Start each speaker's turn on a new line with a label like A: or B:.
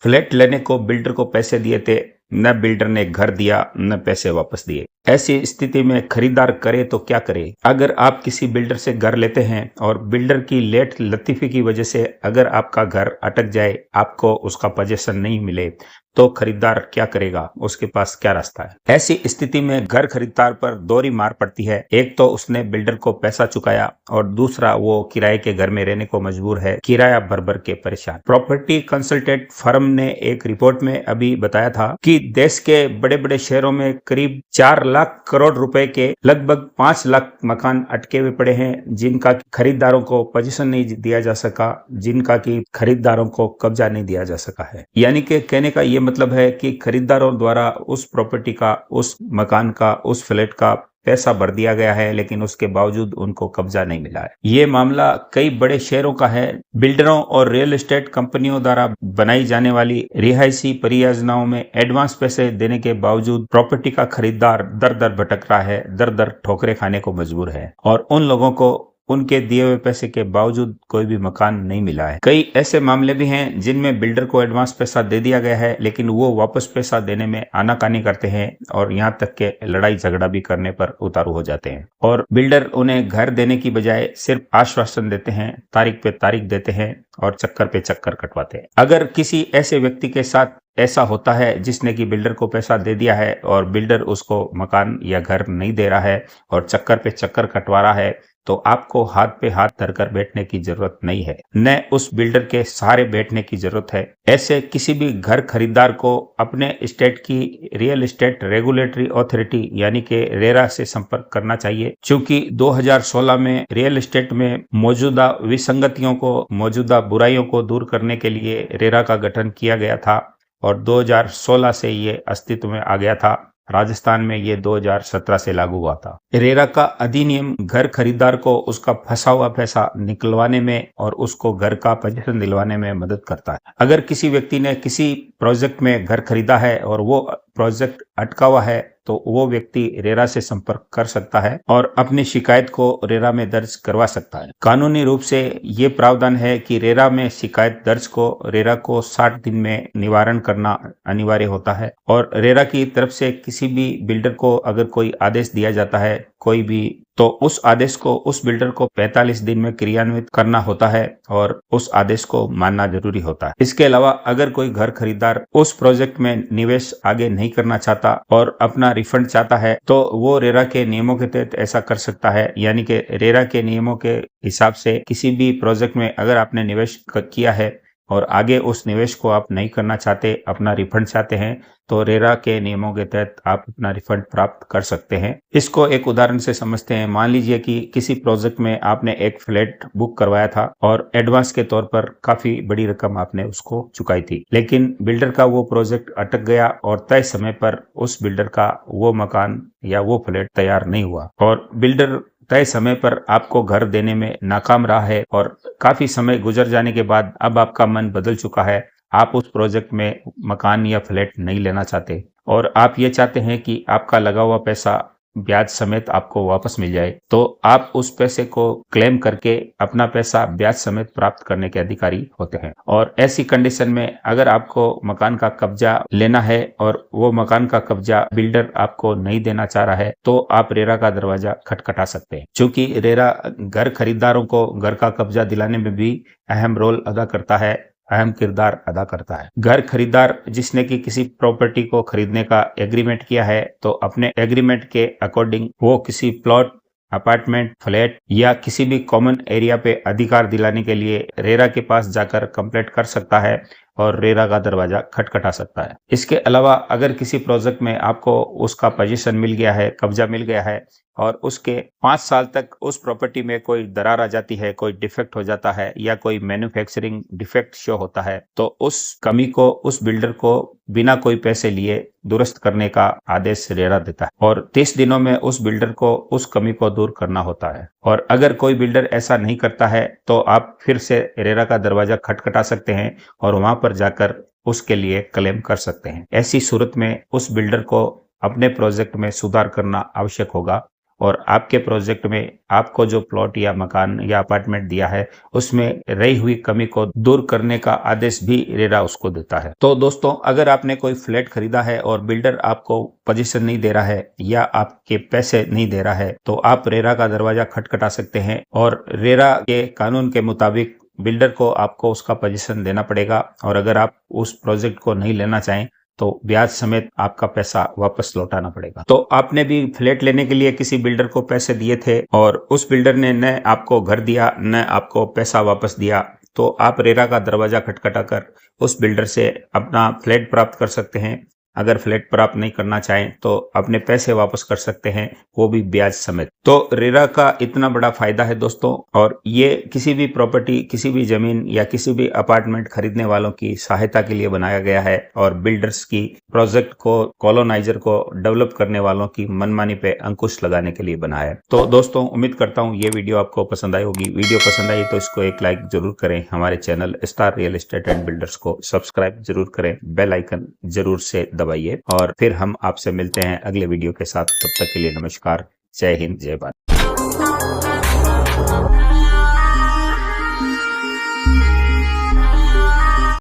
A: Flat लेने को builder को पैसे दिए थे, न बिल्डर ने घर दिया न पैसे वापस दिए। ऐसी स्थिति में खरीदार करे तो क्या करे? अगर आप किसी बिल्डर से घर लेते हैं और बिल्डर की लेट लतीफी की वजह से अगर आपका घर अटक जाए, आपको उसका पोजीशन नहीं मिले, तो खरीदार क्या करेगा? उसके पास क्या रास्ता है? ऐसी स्थिति में घर खरीदार पर दोहरी मार पड़ती है। एक तो उसने बिल्डर को पैसा चुकाया और दूसरा वो किराए के घर में रहने को मजबूर है, किराया भर भर के परेशान। प्रॉपर्टी कंसल्टेंट फर्म ने एक रिपोर्ट में अभी बताया था कि देश के बड़े बड़े शहरों में करीब 4 लाख करोड़ रुपए के लगभग 5 लाख मकान अटके हुए पड़े हैं, जिनका खरीदारों को पोजीशन नहीं दिया जा सका, जिनका की खरीदारों को कब्जा नहीं दिया जा सका है। यानी कि कहने का ये मतलब है कि खरीदारों द्वारा उस प्रॉपर्टी का, उस मकान का, उस फ्लैट का पैसा भर दिया गया है, लेकिन उसके बावजूद उनको कब्जा नहीं मिला है। ये मामला कई बड़े शहरों का है। बिल्डरों और रियल एस्टेट कंपनियों द्वारा बनाई जाने वाली रिहायशी परियोजनाओं में एडवांस पैसे देने के बावजूद प्रॉपर्टी का खरीदार दर दर भटक रहा है, दर दर ठोकरे खाने को मजबूर है और उन लोगों को उनके दिए हुए पैसे के बावजूद कोई भी मकान नहीं मिला है। कई ऐसे मामले भी हैं जिनमें बिल्डर को एडवांस पैसा दे दिया गया है, लेकिन वो वापस पैसा देने में आनाकानी करते हैं और यहाँ तक के लड़ाई झगड़ा भी करने पर उतारू हो जाते हैं और बिल्डर उन्हें घर देने की बजाय सिर्फ आश्वासन देते हैं, तारीख पे तारीख देते हैं और चक्कर पे चक्कर कटवाते हैं। अगर किसी ऐसे व्यक्ति के साथ ऐसा होता है जिसने कि बिल्डर को पैसा दे दिया है और बिल्डर उसको मकान या घर नहीं दे रहा है और चक्कर पे चक्कर कटवा रहा है, तो आपको हाथ पे हाथ धरकर बैठने की जरूरत नहीं है, न उस बिल्डर के सहारे बैठने की जरूरत है। ऐसे किसी भी घर खरीदार को अपने स्टेट की रियल एस्टेट रेगुलेटरी अथॉरिटी यानी कि रेरा से संपर्क करना चाहिए, क्योंकि 2016 में रियल एस्टेट में मौजूदा विसंगतियों को, मौजूदा बुराइयों को दूर करने के लिए रेरा का गठन किया गया था और 2016 से ये अस्तित्व में आ गया था। राजस्थान में ये 2017 से लागू हुआ था। रेरा का अधिनियम घर खरीदार को उसका फंसा हुआ पैसा निकलवाने में और उसको घर का पोजीशन दिलवाने में मदद करता है। अगर किसी व्यक्ति ने किसी प्रोजेक्ट में घर खरीदा है और वो प्रोजेक्ट अटका हुआ है, तो वो व्यक्ति रेरा से संपर्क कर सकता है और अपनी शिकायत को रेरा में दर्ज करवा सकता है। कानूनी रूप से ये प्रावधान है कि रेरा में शिकायत दर्ज को रेरा को 60 दिन में निवारण करना अनिवार्य होता है और रेरा की तरफ से किसी भी बिल्डर को अगर कोई आदेश दिया जाता है, कोई भी, तो उस आदेश को उस बिल्डर को 45 दिन में क्रियान्वित करना होता है और उस आदेश को मानना जरूरी होता है। इसके अलावा अगर कोई घर खरीदार उस प्रोजेक्ट में निवेश आगे नहीं करना चाहता और अपना रिफंड चाहता है, तो वो रेरा के नियमों के तहत ऐसा कर सकता है। यानी कि रेरा के नियमों के हिसाब से किसी भी प्रोजेक्ट में अगर आपने निवेश किया है और आगे उस निवेश को आप नहीं करना चाहते, अपना रिफंड चाहते हैं, तो रेरा के नियमों के तहत आप अपना रिफंड प्राप्त कर सकते हैं। इसको एक उदाहरण से समझते हैं। मान लीजिए कि किसी प्रोजेक्ट में आपने एक फ्लैट बुक करवाया था और एडवांस के तौर पर काफी बड़ी रकम आपने उसको चुकाई थी, लेकिन बिल्डर का वो प्रोजेक्ट अटक गया और तय समय पर उस बिल्डर का वो मकान या वो फ्लैट तैयार नहीं हुआ और बिल्डर तय समय पर आपको घर देने में नाकाम रहा है और काफी समय गुजर जाने के बाद अब आपका मन बदल चुका है, आप उस प्रोजेक्ट में मकान या फ्लैट नहीं लेना चाहते और आप ये चाहते हैं कि आपका लगा हुआ पैसा ब्याज समेत आपको वापस मिल जाए, तो आप उस पैसे को क्लेम करके अपना पैसा ब्याज समेत प्राप्त करने के अधिकारी होते हैं। और ऐसी कंडीशन में अगर आपको मकान का कब्जा लेना है और वो मकान का कब्जा बिल्डर आपको नहीं देना चाह रहा है, तो आप रेरा का दरवाजा खटखटा सकते हैं, क्योंकि रेरा घर खरीदारों को घर का कब्जा दिलाने में भी अहम रोल अदा करता है, अहम किरदार अदा करता है। घर खरीदार जिसने कि किसी प्रॉपर्टी को खरीदने का एग्रीमेंट किया है, तो अपने एग्रीमेंट के अकॉर्डिंग वो किसी प्लॉट, अपार्टमेंट, फ्लैट या किसी भी कॉमन एरिया पे अधिकार दिलाने के लिए रेरा के पास जाकर कंप्लेंट कर सकता है और रेरा का दरवाजा खटखटा सकता है। इसके अलावा अगर किसी प्रोजेक्ट में आपको उसका पोजीशन मिल गया है, कब्जा मिल गया है और उसके 5 साल तक उस प्रॉपर्टी में कोई दरार आ जाती है, कोई डिफेक्ट हो जाता है या कोई मैन्युफैक्चरिंग डिफेक्ट शो होता है, तो उस कमी को उस बिल्डर को बिना कोई पैसे लिए दुरुस्त करने का आदेश रेरा देता है और 30 दिनों में उस बिल्डर को उस कमी को दूर करना होता है। और अगर कोई बिल्डर ऐसा नहीं करता है, तो आप फिर से रेरा का दरवाजा खटखटा सकते हैं और वहां पर जाकर उसके लिए क्लेम कर सकते हैं। ऐसी सूरत में उस बिल्डर को अपने प्रोजेक्ट में सुधार करना आवश्यक होगा और आपके प्रोजेक्ट में आपको जो प्लॉट या मकान या अपार्टमेंट दिया है उसमें रही हुई कमी को दूर करने का आदेश भी रेरा उसको देता है। तो दोस्तों, अगर आपने कोई फ्लैट खरीदा है और बिल्डर आपको पोजीशन नहीं दे रहा है या आपके पैसे नहीं दे रहा है, तो आप रेरा का दरवाजा खटखटा सकते हैं और रेरा के कानून के मुताबिक बिल्डर को आपको उसका पोजीशन देना पड़ेगा। और अगर आप उस प्रोजेक्ट को नहीं लेना चाहें तो ब्याज समेत आपका पैसा वापस लौटाना पड़ेगा। तो आपने भी फ्लैट लेने के लिए किसी बिल्डर को पैसे दिए थे और उस बिल्डर ने न आपको घर दिया न आपको पैसा वापस दिया, तो आप रेरा का दरवाजा खटखटा कर उस बिल्डर से अपना फ्लैट प्राप्त कर सकते हैं। अगर फ्लैट प्राप्त नहीं करना चाहें तो अपने पैसे वापस कर सकते हैं, वो भी ब्याज समेत। तो रेरा का इतना बड़ा फायदा है दोस्तों, और ये किसी भी प्रॉपर्टी, किसी भी जमीन या किसी भी अपार्टमेंट खरीदने वालों की सहायता के लिए बनाया गया है और बिल्डर्स की प्रोजेक्ट को, कॉलोनाइजर को डेवलप करने वालों की मनमानी पे अंकुश लगाने के लिए बनाया है। तो दोस्तों, उम्मीद करता हूँ ये वीडियो आपको पसंद आई होगी। वीडियो पसंद आई तो इसको एक लाइक जरूर करें, हमारे channel star real estate and builders को सब्सक्राइब जरूर करें, बेल आइकन जरूर से दबाइए और फिर हम आपसे मिलते हैं अगले वीडियो के साथ। तब तक के लिए नमस्कार, जय हिंद, जय भारत।